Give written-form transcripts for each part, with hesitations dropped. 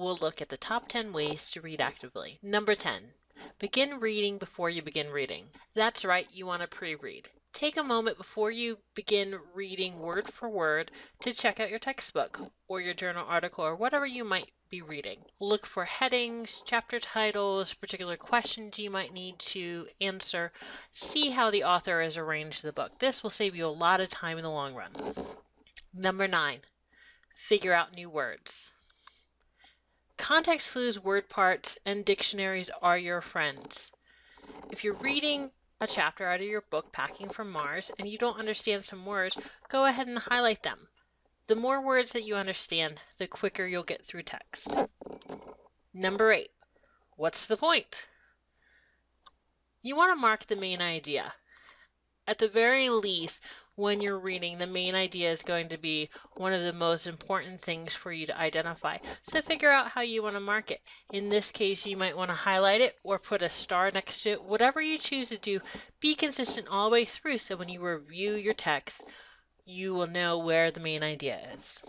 we'll look at the top 10 ways to read actively. Number 10, begin reading before you begin reading. That's right, you want to pre-read. Take a moment before you begin reading word for word to check out your textbook or your journal article or whatever you might be reading. Look for headings, chapter titles, particular questions you might need to answer. See how the author has arranged the book. This will save you a lot of time in the long run. Number 9, figure out new words. Context clues, word parts, and dictionaries are your friends. If you're reading a chapter out of your book, Packing for Mars, and you don't understand some words, go ahead and highlight them. The more words that you understand, the quicker you'll get through text. Number 8, what's the point? You want to mark the main idea. At the very least, when you're reading, the main idea is going to be one of the most important things for you to identify. So figure out how you want to mark it. In this case, you might want to highlight it or put a star next to it. Whatever you choose to do, be consistent all the way through so when you review your text, you will know where the main idea is.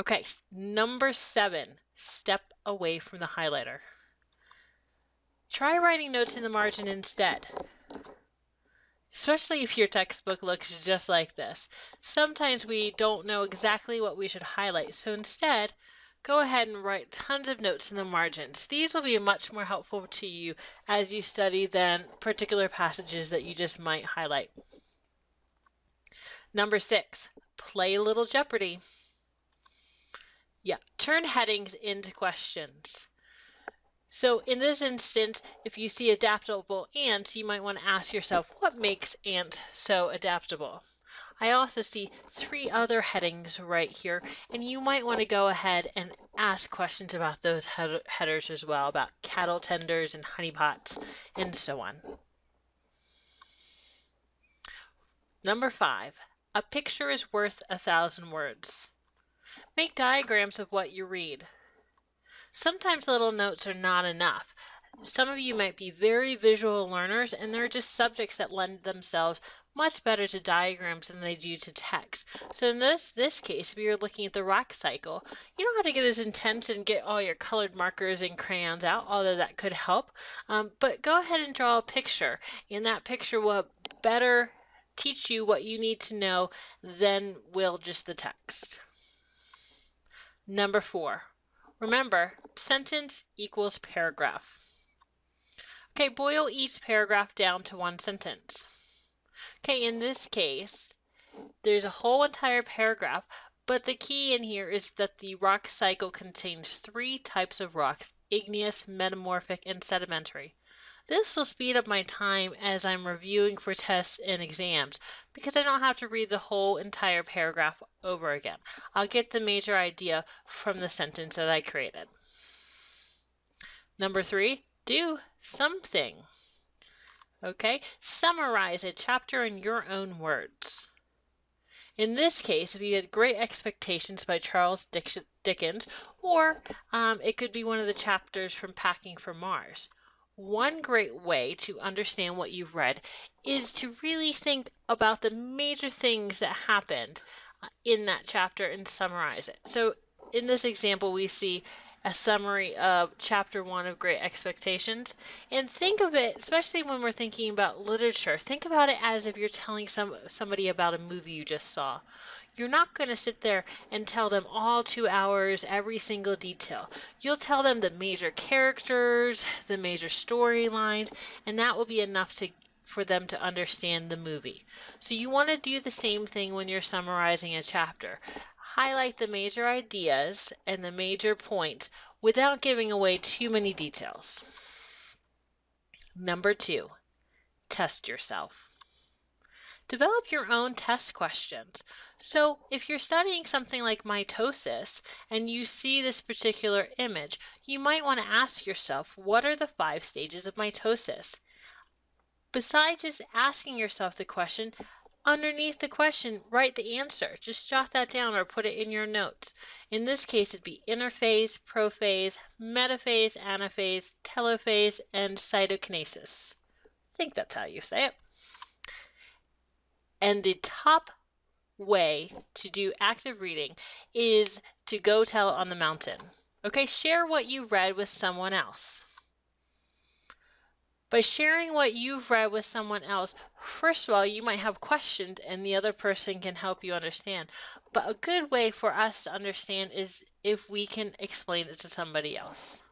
Okay, number 7, step away from the highlighter. Try writing notes in the margin instead. Especially if your textbook looks just like this. Sometimes we don't know exactly what we should highlight, so instead, go ahead and write tons of notes in the margins. These will be much more helpful to you as you study than particular passages that you just might highlight. Number 6, play a little Jeopardy. Yeah, turn headings into questions. So in this instance, if you see adaptable ants, you might want to ask yourself, what makes ants so adaptable? I also see 3 other headings right here, and you might want to go ahead and ask questions about those headers as well, about cattle tenders and honeypots and so on. Number 5, a picture is worth 1,000 words. Make diagrams of what you read. Sometimes little notes are not enough. Some of you might be very visual learners, and there are just subjects that lend themselves much better to diagrams than they do to text. So in this case, if you're looking at the rock cycle, you don't have to get as intense and get all your colored markers and crayons out, although that could help. But go ahead and draw a picture, and that picture will better teach you what you need to know than will just the text. Number 4. Remember, sentence equals paragraph. Okay, boil each paragraph down to 1 sentence. Okay, in this case, there's a whole entire paragraph, but the key in here is that the rock cycle contains 3 types of rocks: igneous, metamorphic, and sedimentary. This will speed up my time as I'm reviewing for tests and exams because I don't have to read the whole entire paragraph over again. I'll get the major idea from the sentence that I created. Number 3, do something. Okay, summarize a chapter in your own words. In this case, if you had Great Expectations by Charles Dickens, or it could be one of the chapters from Packing for Mars. One great way to understand what you've read is to really think about the major things that happened in that chapter and summarize it. So in this example, we see a summary of Chapter 1 of Great Expectations. And think of it, especially when we're thinking about literature, think about it as if you're telling somebody about a movie you just saw. You're not going to sit there and tell them all 2 hours, every single detail. You'll tell them the major characters, the major storylines, and that will be enough for them to understand the movie. So you want to do the same thing when you're summarizing a chapter. Highlight the major ideas and the major points without giving away too many details. Number 2, test yourself. Develop your own test questions. So if you're studying something like mitosis and you see this particular image, you might want to ask yourself, what are the 5 stages of mitosis? Besides just asking yourself the question, underneath the question, write the answer. Just jot that down or put it in your notes. In this case, it'd be interphase, prophase, metaphase, anaphase, telophase, and cytokinesis. I think that's how you say it. And the top way to do active reading is to go tell it on the mountain. Okay, share what you read with someone else. By sharing what you've read with someone else, first of all, you might have questions and the other person can help you understand. But a good way for us to understand is if we can explain it to somebody else.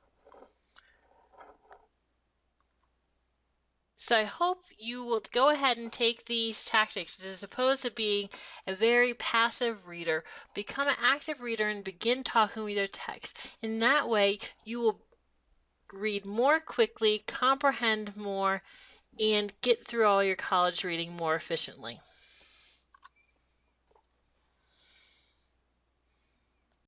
So I hope you will go ahead and take these tactics as opposed to being a very passive reader. Become an active reader and begin talking with your text. In that way, you will read more quickly, comprehend more, and get through all your college reading more efficiently.